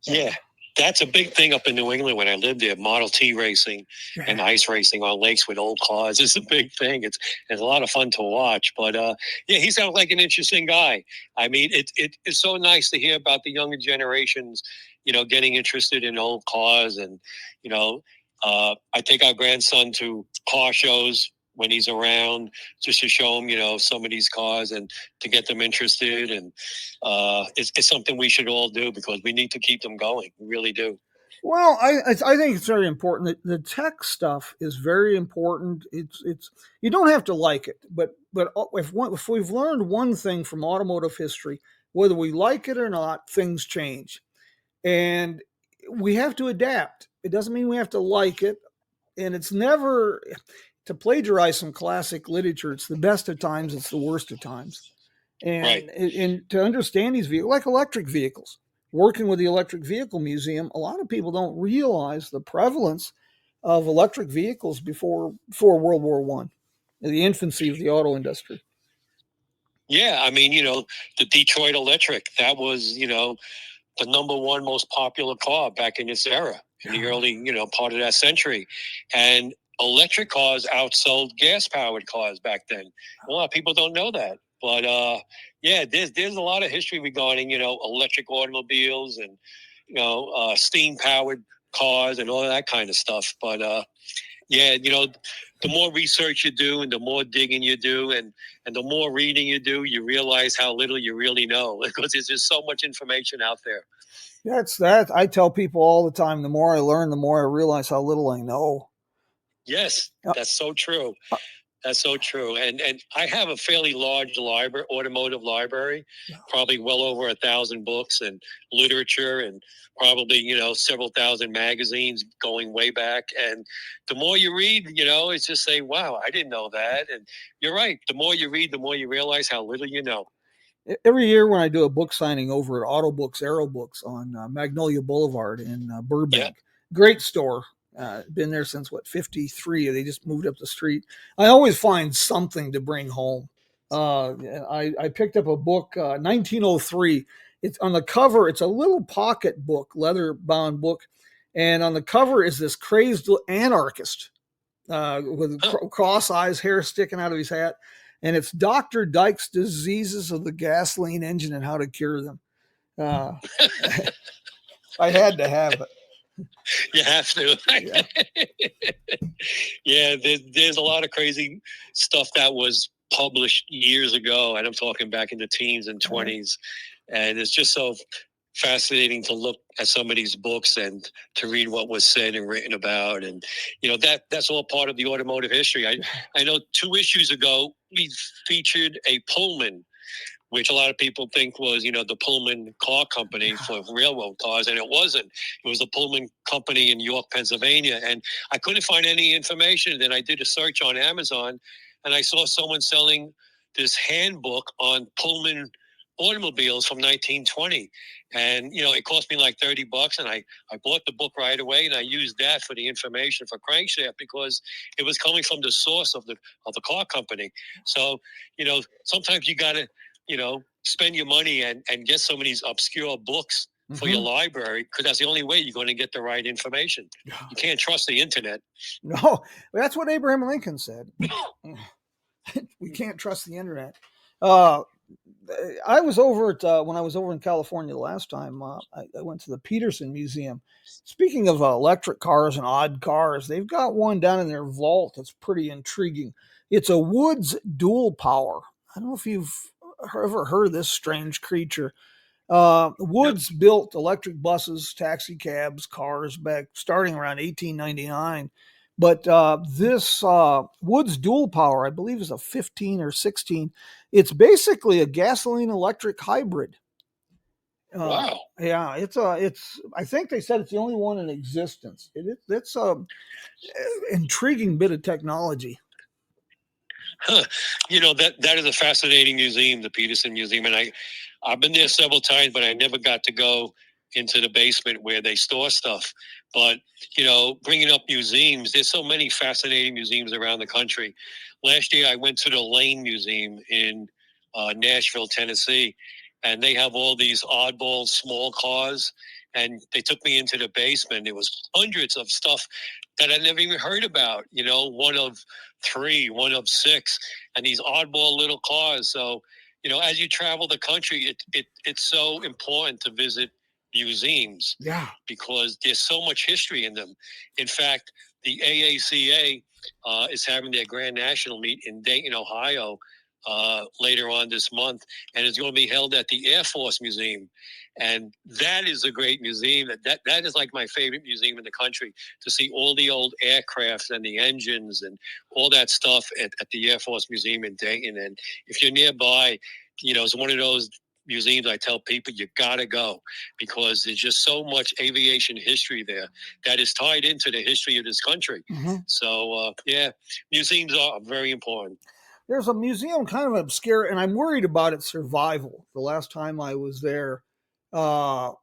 yeah. That's a big thing up in New England when I lived there. Model T racing and ice racing on lakes with old cars is a big thing. It's a lot of fun to watch. But yeah, he sounds like an interesting guy. I mean, it's so nice to hear about the younger generations, getting interested in old cars. And, I take our grandson to car shows when he's around, just to show him, some of these cars and to get them interested. And it's something we should all do because we need to keep them going. We really do. Well, I think it's very important. The tech stuff is very important. It's you don't have to like it, but if we've learned one thing from automotive history, whether we like it or not, things change, and we have to adapt. It doesn't mean we have to like it, and it's never to plagiarize some classic literature. It's the best of times. It's the worst of times. And, right. And to understand these vehicles, like electric vehicles, working with the Electric Vehicle Museum, a lot of people don't realize the prevalence of electric vehicles before World War One, the infancy of the auto industry. Yeah, I mean, the Detroit Electric, that was, the number one most popular car back in this era, in the early, part of that century. And electric cars outsold gas-powered cars back then. A lot of people don't know that. But, yeah, there's a lot of history regarding, electric automobiles and, steam-powered cars and all that kind of stuff. But, yeah, the more research you do and the more digging you do and the more reading you do, you realize how little you really know because there's just so much information out there. That's that. I tell people all the time, the more I learn, the more I realize how little I know. Yes, that's so true. That's so true. And I have a fairly large library, automotive library, probably well over 1,000 books and literature and probably, several thousand magazines going way back. And the more you read, it's just say, wow, I didn't know that. And you're right. The more you read, the more you realize how little you know. Every year when I do a book signing over at Auto Books, Aero Books on Magnolia Boulevard in Burbank, great store. Been there since 53. They just moved up the street. I always find something to bring home. I picked up a book, 1903. It's on the cover. It's a little pocket book, leather bound book. And on the cover is this crazed anarchist with cross eyes, hair sticking out of his hat. And it's Dr. Dyke's Diseases of the Gasoline Engine and How to Cure Them. I had to have it. You have to. Yeah, there's a lot of crazy stuff that was published years ago, and I'm talking back in the teens and 20s, and it's just so fascinating to look at some of these books and to read what was said and written about. And that's all part of the automotive history. I know 2 issues ago we featured a Pullman, which a lot of people think was, the Pullman car company for railroad cars, and it wasn't. It was a Pullman company in York, Pennsylvania, and I couldn't find any information. Then I did a search on Amazon, and I saw someone selling this handbook on Pullman automobiles from 1920, and it cost me like $30, and I bought the book right away, and I used that for the information for Crankshaft because it was coming from the source of the car company. So sometimes you got to spend your money and get some of these obscure books for your library, because that's the only way you're going to get the right information. You can't trust the internet. No, that's what Abraham Lincoln said. We can't trust the internet. I was over at when I was over in California last time. I went to the Peterson Museum. Speaking of electric cars and odd cars, they've got one down in their vault that's pretty intriguing. It's a Woods dual power. I don't know if you've ever heard of this strange creature. Woods built electric buses, taxi cabs, cars back starting around 1899. But this Woods dual power, I believe, is a 15 or 16. It's basically a gasoline electric hybrid. Wow. Yeah, it's. I think they said it's the only one in existence. It's a intriguing bit of technology. Huh. That is a fascinating museum, the Peterson Museum, and I've been there several times, but I never got to go into the basement where they store stuff. But bringing up museums, there's so many fascinating museums around the country. Last year, I went to the Lane Museum in Nashville, Tennessee, and they have all these oddball small cars. And they took me into the basement. There was hundreds of stuff that I never even heard about. One of 3, one of 6, and these oddball little cars. So, as you travel the country, it's so important to visit museums. Yeah. Because there's so much history in them. In fact, the AACA is having their Grand National meet in Dayton, Ohio, later on this month, and it's going to be held at the Air Force Museum. And that is a great museum. That is like my favorite museum in the country, to see all the old aircrafts and the engines and all that stuff at the Air Force Museum in Dayton. And if you're nearby, it's one of those museums I tell people you gotta go, because there's just so much aviation history there that is tied into the history of this country. Mm-hmm. So museums are very important. There's a museum kind of obscure, and I'm worried about its survival. The last time I was there, let's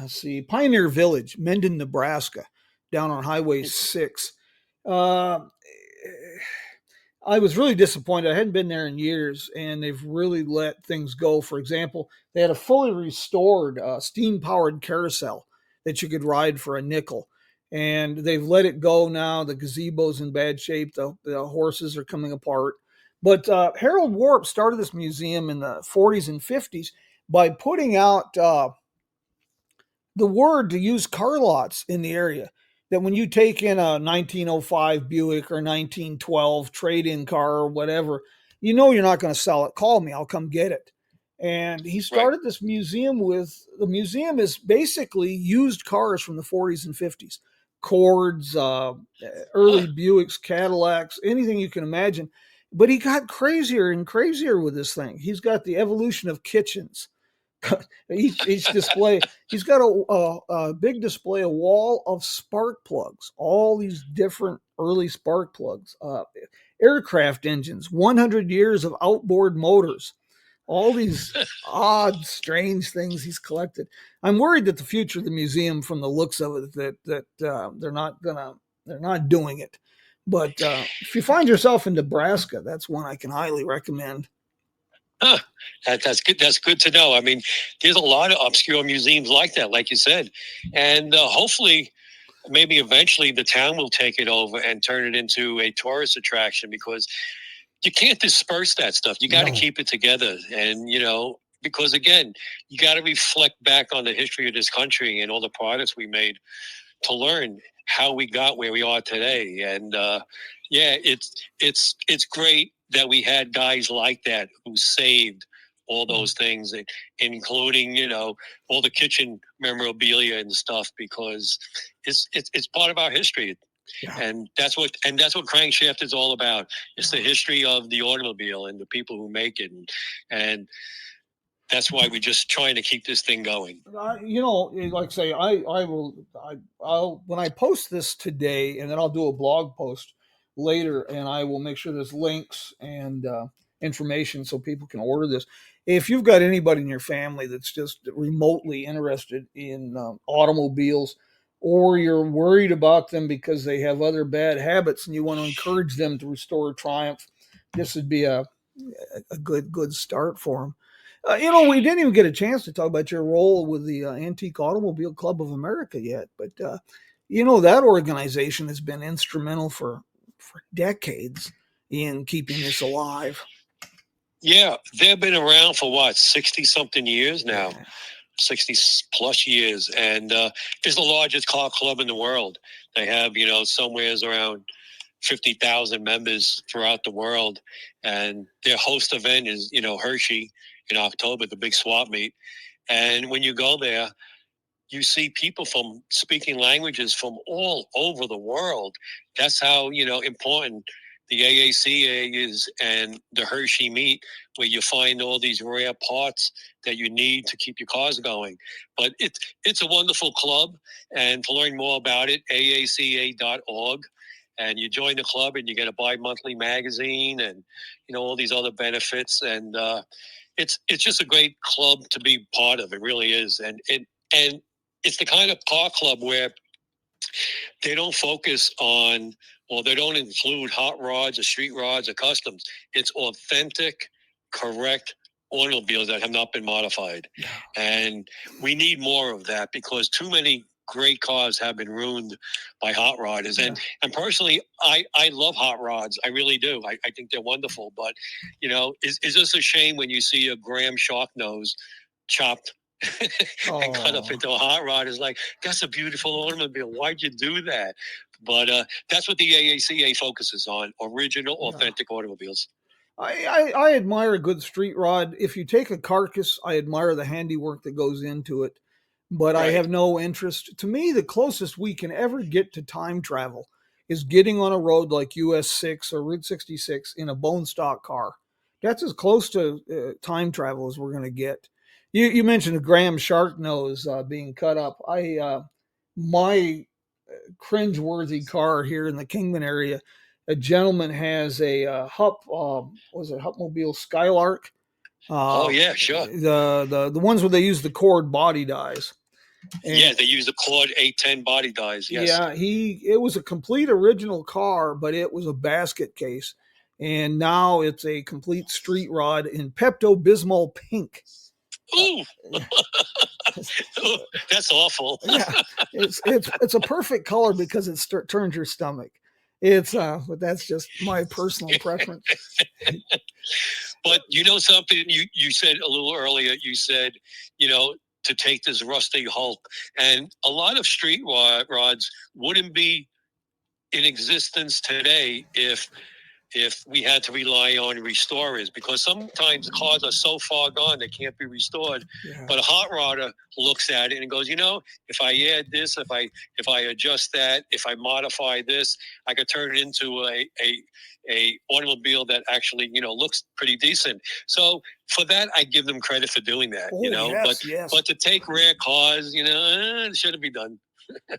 see, Pioneer Village, Mendon, Nebraska, down on Highway 6. I was really disappointed. I hadn't been there in years, and they've really let things go. For example, they had a fully restored steam-powered carousel that you could ride for a nickel. And they've let it go now. The gazebo's in bad shape. The horses are coming apart. But Harold Warp started this museum in the 40s and 50s by putting out the word to use car lots in the area. That when you take in a 1905 Buick or 1912 trade-in car or whatever, you're not going to sell it. Call me. I'll come get it. And he started this museum the museum is basically used cars from the 40s and 50s. Cords, early Buicks, Cadillacs, anything you can imagine. But he got crazier and crazier with this thing. He's got the evolution of kitchens. each display, he's got a big display, a wall of spark plugs, all these different early spark plugs, aircraft engines, 100 years of outboard motors, all these odd, strange things he's collected. I'm worried that the future of the museum, from the looks of it, that they're not doing it. But if you find yourself in Nebraska, that's one I can highly recommend. Huh. That's good. That's good to know. I mean, there's a lot of obscure museums like that, like you said, and hopefully, maybe eventually the town will take it over and turn it into a tourist attraction, because you can't disperse that stuff. You got to keep it together, and because again, you got to reflect back on the history of this country and all the products we made to learn how we got where we are today. And it's great that we had guys like that who saved all those things, including all the kitchen memorabilia and stuff, because it's part of our history. Yeah. And that's what Crankshaft is all about. It's the history of the automobile and the people who make it, and that's why we're just trying to keep this thing going. Like I say, I'll when I post this today, and then I'll do a blog post later, and I will make sure there's links and information so people can order this. If you've got anybody in your family that's just remotely interested in automobiles, or you're worried about them because they have other bad habits and you want to encourage them to restore triumph, this would be a good start for them. We didn't even get a chance to talk about your role with the Antique Automobile Club of America yet, but that organization has been instrumental for decades in keeping this alive. Yeah, they've been around for what, 60 something years now. Yeah. 60 plus years, and it's the largest car club in the world. They have, somewhere around 50,000 members throughout the world, and their host event is, Hershey in October, the big swap meet. And when you go there, you see people from speaking languages from all over the world. That's how, important the AACA is, and the Hershey meet, where you find all these rare parts that you need to keep your cars going. But it's a wonderful club, and to learn more about it, aaca.org. And you join the club and you get a bi-monthly magazine and, all these other benefits. And it's just a great club to be part of. It really is. And it's the kind of car club where they don't focus on, or they don't include hot rods or street rods or customs. It's authentic, correct automobiles that have not been modified. And we need more of that, because too many great cars have been ruined by hot rodders. And personally, I love hot rods. I really do. I think they're wonderful. But, is this a shame when you see a Graham shark nose chopped and cut up into a hot rod? Is like, that's a beautiful automobile. Why'd you do that? But that's what the AACA focuses on: original, authentic automobiles. I admire a good street rod. If you take a carcass, I admire the handiwork that goes into it, but I have no interest. To me, the closest we can ever get to time travel is getting on a road like US 6 or Route 66 in a bone stock car. That's as close to time travel as we're going to get. You mentioned a Graham shark nose being cut up. My cringeworthy car here in the Kingman area, a gentleman has a Hupmobile Skylark. Oh yeah, sure. The ones where they use the cord body dies. And they use the Cord 810 body dies. Yes. Yeah, it was a complete original car, but it was a basket case, and now it's a complete street rod in Pepto-Bismol pink. Ooh. That's awful. Yeah, it's a perfect color because it turns your stomach. But that's just my personal preference. But something you said a little earlier, you said, to take this rusty Hulk, and a lot of street rods wouldn't be in existence today if we had to rely on restorers, because sometimes cars are so far gone they can't be restored. Yeah. But a hot rodder looks at it and goes, if I add this, if I adjust that, if I modify this, I could turn it into a automobile that actually looks pretty decent. So for that, I give them credit for doing that. But to take rare cars, it shouldn't be done.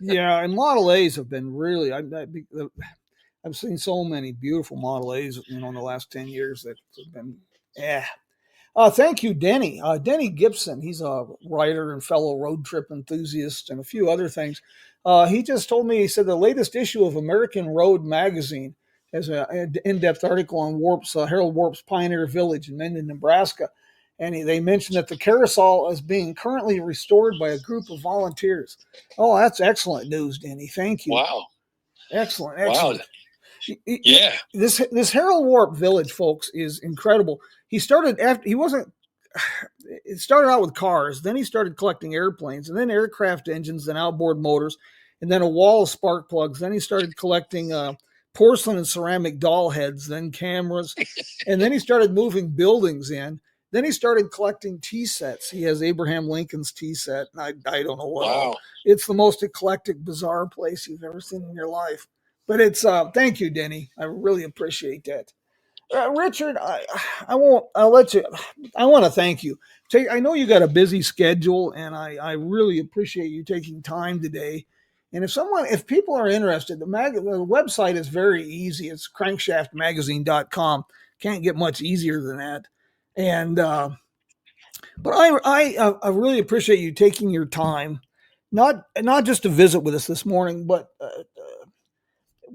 Yeah, and Model A's have been really. I've seen so many beautiful Model A's, in the last 10 years that have been, thank you, Denny. Denny Gibson, he's a writer and fellow road trip enthusiast and a few other things. He just told me, he said the latest issue of American Road magazine has an in-depth article on Harold Warp's Pioneer Village in Minden, Nebraska. And they mentioned that the carousel is being currently restored by a group of volunteers. Oh, that's excellent news, Denny. Thank you. Wow. Excellent. Wow. Yeah. This Harold Warp Village, folks, is incredible. It started out with cars, then he started collecting airplanes, and then aircraft engines, then outboard motors, and then a wall of spark plugs. Then he started collecting porcelain and ceramic doll heads, then cameras, and then he started moving buildings in. Then he started collecting tea sets. He has Abraham Lincoln's tea set. I don't know what. Wow. It's the most eclectic, bizarre place you've ever seen in your life. But it's thank you, Denny. I really appreciate that. Richard, I'll let you. I want to thank you. I know you got a busy schedule, and I really appreciate you taking time today. And if people are interested, the website is very easy. It's crankshaftmagazine.com. Can't get much easier than that. And but I really appreciate you taking your time, not just to visit with us this morning, but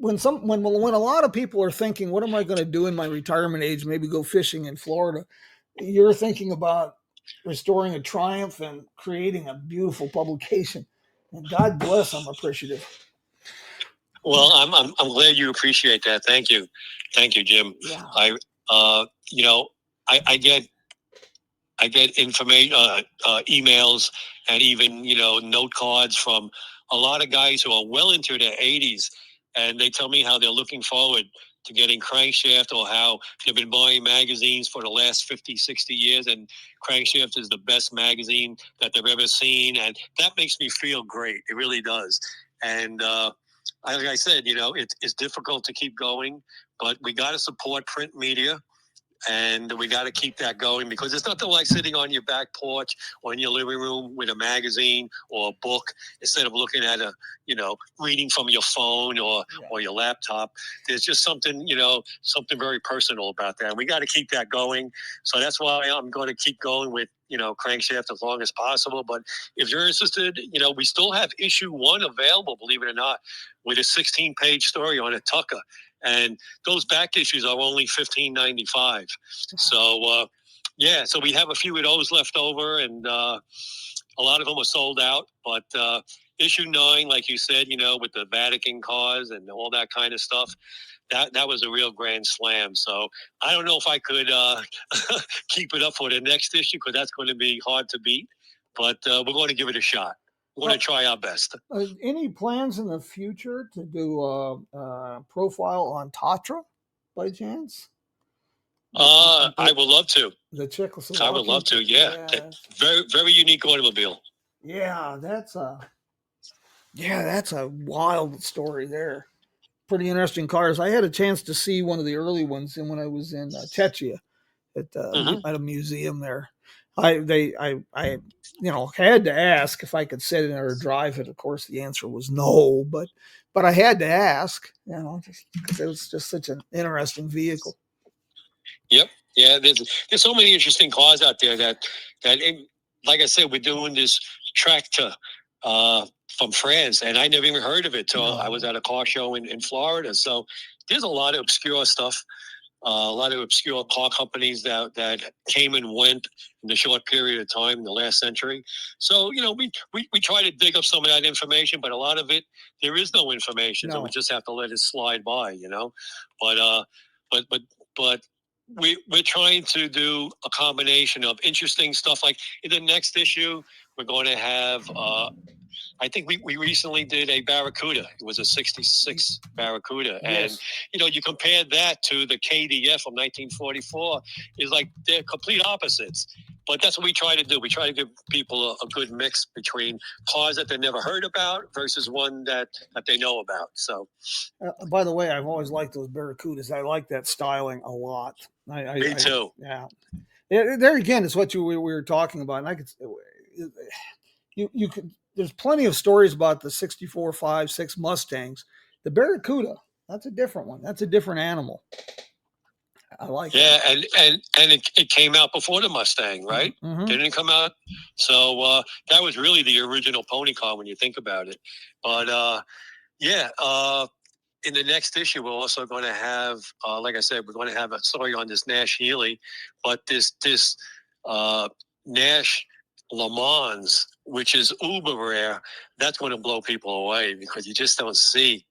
when a lot of people are thinking, what am I going to do in my retirement age? Maybe go fishing in Florida. You're thinking about restoring a Triumph and creating a beautiful publication. And God bless, I'm appreciative. Well, I'm glad you appreciate that. Thank you, Jim. Yeah. You know, I get information, emails, and even note cards from a lot of guys who are well into their 80s, and they tell me how they're looking forward to getting Crankshaft, or how they've been buying magazines for the last 50, 60 years, and Crankshaft is the best magazine that they've ever seen, and that makes me feel great. It really does. And like I said, it's difficult to keep going, but we got to support print media. And we got to keep that going, because it's nothing like sitting on your back porch or in your living room with a magazine or a book, instead of looking at reading from your phone or your laptop. There's just something very personal about that. And we got to keep that going. So that's why I'm going to keep going with, Crankshaft as long as possible. But if you're interested, we still have issue 1 available, believe it or not, with a 16-page story on a Tucker. And those back issues are only $15.95. So, so we have a few of those left over, and a lot of them are sold out. But issue 9, like you said, with the Vatican cars and all that kind of stuff, that was a real grand slam. So I don't know if I could keep it up for the next issue, because that's going to be hard to beat. But we're going to give it a shot. We're going to try our best. Any plans in the future to do a profile on Tatra by chance? I would love to. The Czechoslovakian. I would love to. Yeah. Very, very unique automobile. Yeah, that's a wild story there. Pretty interesting cars. I had a chance to see one of the early ones, and when I was in Czechia at a museum there, I had to ask if I could sit in or drive it. Of course, the answer was no, but I had to ask, just because it was just such an interesting vehicle. Yep. Yeah. There's so many interesting cars out there that like I said, we're doing this tractor from France, and I never even heard of it till I was at a car show in Florida. So there's a lot of obscure stuff, a lot of obscure car companies that came and went in the short period of time in the last century. So, we try to dig up some of that information, but a lot of it, there is no information. So we just have to let it slide by, but we're trying to do a combination of interesting stuff. Like in the next issue, we're going to have, I think we recently did a Barracuda. It was a 66 Barracuda. Yes. And, you compare that to the KDF from 1944, is like they're complete opposites. But that's what we try to do. We try to give people a good mix between cars that they never heard about versus one that they know about. So, by the way, I've always liked those Barracudas. I like that styling a lot. Me too. Yeah. There again, it's what we were talking about. And I could, you could. There's plenty of stories about the 64, 5, 6 Mustangs. The Barracuda, that's a different one. That's a different animal. I like it. Yeah, and it came out before the Mustang, right? Mm-hmm. Didn't it come out? So that was really the original pony car when you think about it. But in the next issue, we're also going to have, like I said, we're going to have a story on this Nash Healey, but this Nash Le Mans, which is uber rare, that's going to blow people away, because you just don't see,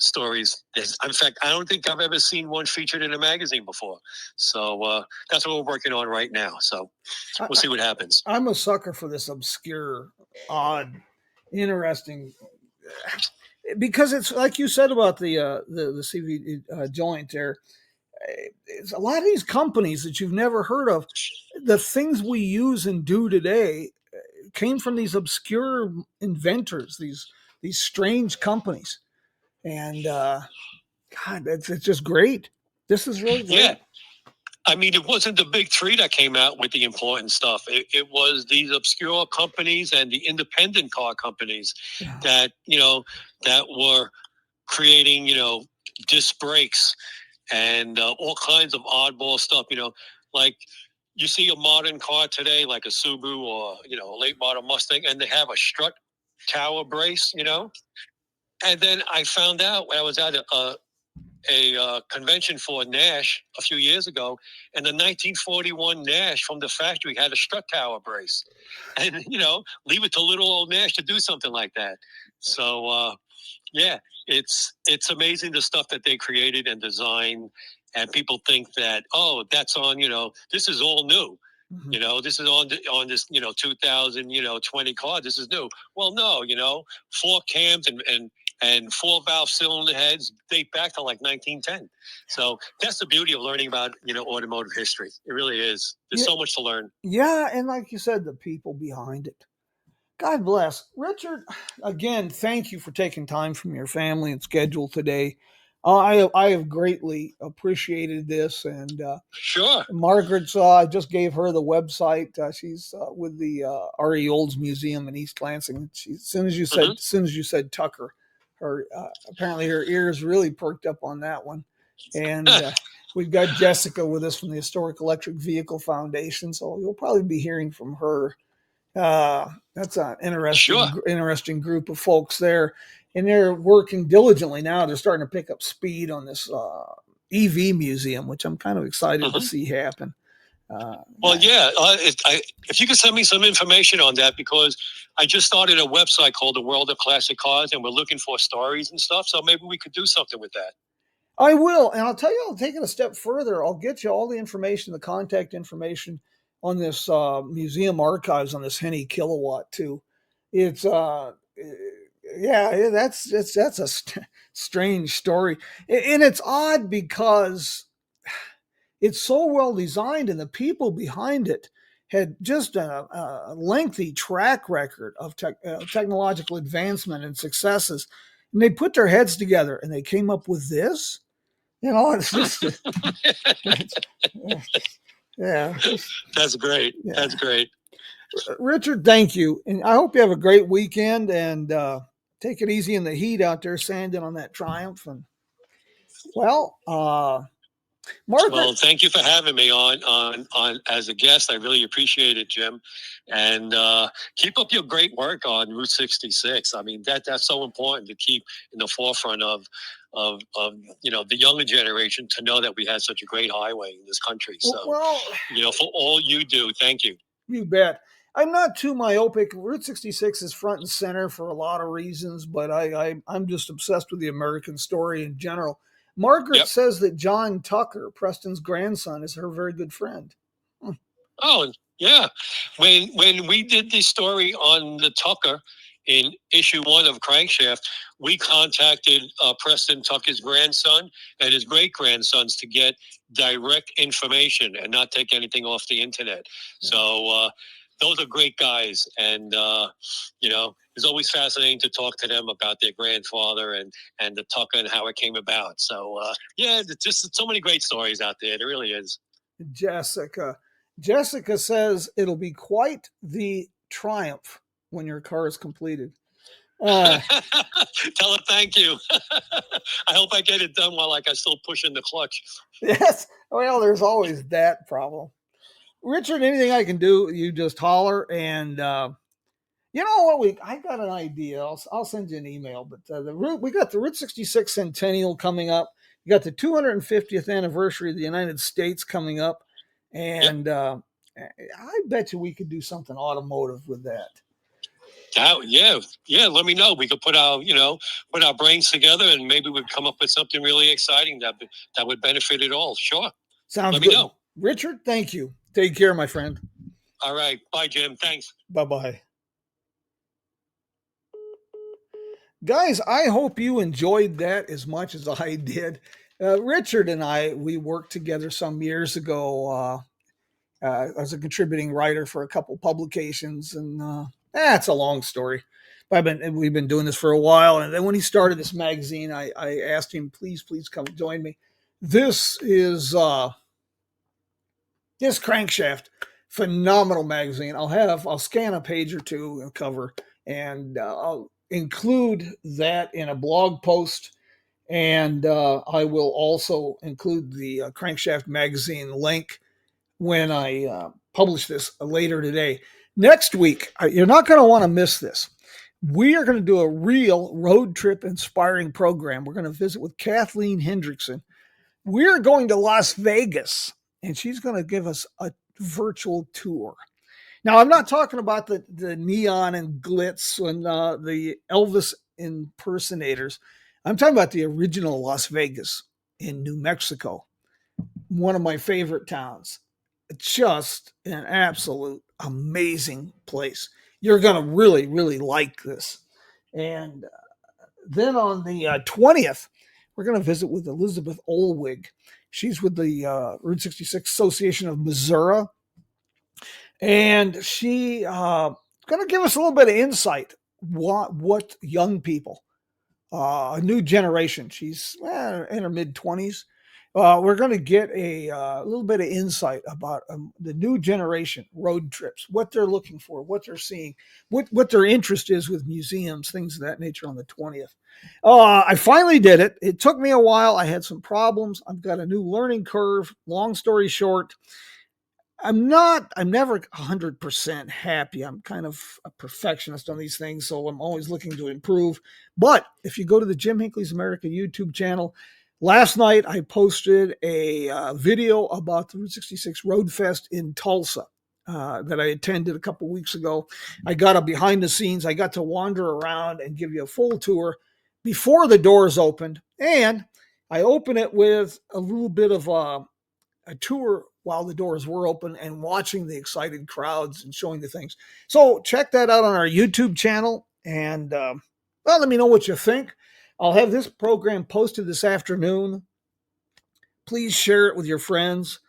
stories. In fact, I don't think I've ever seen one featured in a magazine before. So that's what we're working on right now. So we'll see what happens. I'm a sucker for this obscure, odd, interesting, because it's like you said about the CV joint there. It's a lot of these companies that you've never heard of. The things we use and do today came from these obscure inventors, these strange companies. And God, it's just great. This is really great. Yeah. I mean, it wasn't the big three that came out with the important stuff. It was these obscure companies and the independent car companies that were creating, disc brakes and all kinds of oddball stuff, like you see a modern car today, like a Subaru or, a late model Mustang, and they have a strut tower brace, And then I found out when I was at a convention for Nash a few years ago, and the 1941 Nash from the factory had a strut tower brace. And, leave it to little old Nash to do something like that. So, Yeah, it's amazing the stuff that they created and designed, and people think that, oh, that's on, this is all new. Mhm. This is on this 2020 car. This is new. Well, no, four cams and four valve cylinder heads date back to like 1910. So that's the beauty of learning about automotive history. It really is. There's so much to learn. Yeah, and like you said, the people behind it. God bless. Richard, again, thank you for taking time from your family and schedule today. I have greatly appreciated this. And Sure. Margaret's, I just gave her the website. She's with the R.E. Olds Museum in East Lansing. As soon as you said Tucker, her apparently her ears really perked up on that one. And we've got Jessica with us from the Historic Electric Vehicle Foundation, so you'll probably be hearing from her. That's an interesting group of folks there, and they're working diligently now. They're starting to pick up speed on this EV museum, which I'm kind of excited to see happen. Well, yeah, if you could send me some information on that, because I just started a website called The World of Classic Cars, and we're looking for stories and stuff. So maybe we could do something with that. I will, and I'll tell you, I'll take it a step further. I'll get you all the information, the contact information on this museum archives on this Henny kilowatt too. It's yeah, that's a strange story, and it's odd because it's so well designed, and the people behind it had just a lengthy track record of technological advancement and successes, and they put their heads together and they came up with this. It's just, yeah. That's great. Yeah. That's great. Richard, thank you. And I hope you have a great weekend, and take it easy in the heat out there sanding on that Triumph. And Margaret. Well, thank you for having me on as a guest. I really appreciate it, Jim. And keep up your great work on Route 66. I mean, that's so important to keep in the forefront of the younger generation, to know that we had such a great highway in this country. So, for all you do, thank you. You bet. I'm not too myopic. Route 66 is front and center for a lot of reasons, but I'm just obsessed with the American story in general. Margaret says that John Tucker, Preston's grandson, is her very good friend. Oh, yeah. When we did the story on the Tucker in issue 1 of Crankshaft, we contacted Preston Tucker's grandson and his great-grandsons to get direct information and not take anything off the internet. So those are great guys. And, it's always fascinating to talk to them about their grandfather and the Tucker and how it came about. So, just so many great stories out there. There really is. Jessica says it'll be quite the triumph when your car is completed. Tell her thank you. I hope I get it done while I still pushing the clutch. Yes. Well, there's always that problem. Richard, anything I can do, you just holler. And you know what? I got an idea. I'll send you an email. But we got the Route 66 centennial coming up. You got the 250th anniversary of the United States coming up, and I bet you we could do something automotive with that. Yeah. Let me know. We could put our brains together, and maybe we'd come up with something really exciting that would benefit it all. Sure. Sounds good. Let me know. Richard, thank you. Take care, my friend. All right. Bye, Jim. Thanks. Bye-bye. Guys, I hope you enjoyed that as much as I did. Richard and we worked together some years ago as a contributing writer for a couple publications, and it's a long story. We've been doing this for a while, and then when he started this magazine, I asked him, please come join me. This is this Crankshaft, phenomenal magazine. I'll scan a page or two and cover, and I'll include that in a blog post, and I will also include the Crankshaft magazine link when I publish this later today. Next week, you're not going to want to miss this. We are going to do a real road trip inspiring program. We're going to visit with Kathleen Hendrickson. We're going to Las Vegas, and she's going to give us a virtual tour. Now, I'm not talking about the neon and glitz and the Elvis impersonators. I'm talking about the original Las Vegas in New Mexico, one of my favorite towns. Just an absolute amazing place. You're going to really, really like this. And then on the 20th, we're going to visit with Elizabeth Olwig. She's with the Route 66 Association of Missouri. And she going to give us a little bit of insight what young people, a new generation, she's in her mid-20s. We're going to get a little bit of insight about the new generation road trips, what they're looking for, what they're seeing, what their interest is with museums, things of that nature on the 20th. I finally did it. It took me a while. I had some problems. I've got a new learning curve. Long story short, I'm never 100% happy. I'm kind of a perfectionist on these things, so I'm always looking to improve. But if you go to the Jim Hinckley's America YouTube channel, last night I posted a video about the Route 66 Road Fest in Tulsa that I attended a couple weeks ago. I got a behind the scenes. I got to wander around and give you a full tour before the doors opened. And I open it with a little bit of a tour while the doors were open and watching the excited crowds and showing the things. So check that out on our YouTube channel. And let me know what you think. I'll have this program posted this afternoon. Please share it with your friends.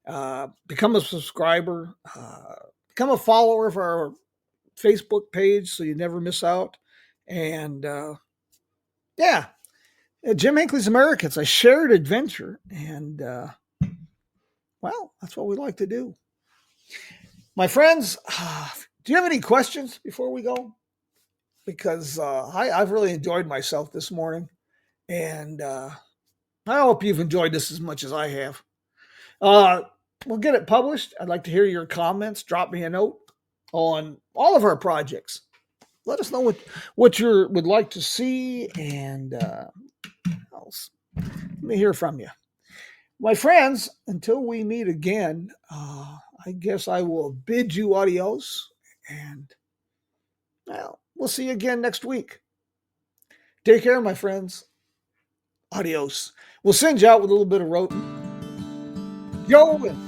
Become a subscriber. Become a follower of our Facebook page so you never miss out. And Jim Hinckley's America. It's a shared adventure. And well, that's what we like to do. My friends, do you have any questions before we go? Because I've really enjoyed myself this morning. And I hope you've enjoyed this as much as I have. We'll get it published. I'd like to hear your comments. Drop me a note on all of our projects. Let us know what you would like to see. And let me hear from you. My friends, until we meet again, I guess I will bid you adios, and well, we'll see you again next week. Take care, my friends. Adios. We'll send you out with a little bit of rotin. Joe and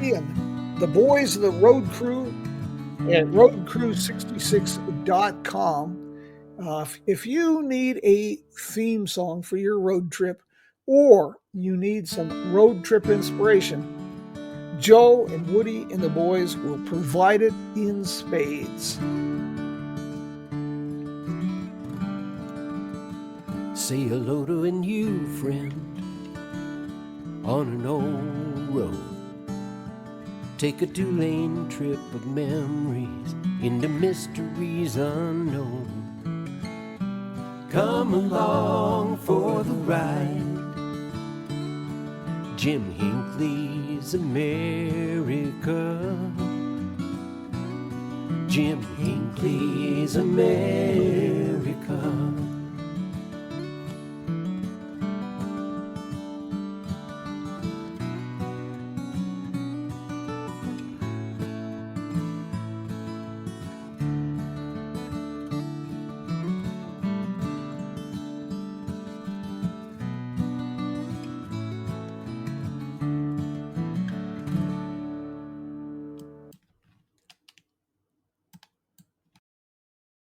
Ian, the boys of the road crew at roadcrew66.com. If you need a theme song for your road trip, or you need some road trip inspiration, Joe and Woody and the boys will provide it in spades. Say hello to a new friend on an old road. Take a 2-lane trip of memories into mysteries unknown. Come along for the ride. Jim Hinckley's America. Jim Hinckley's America.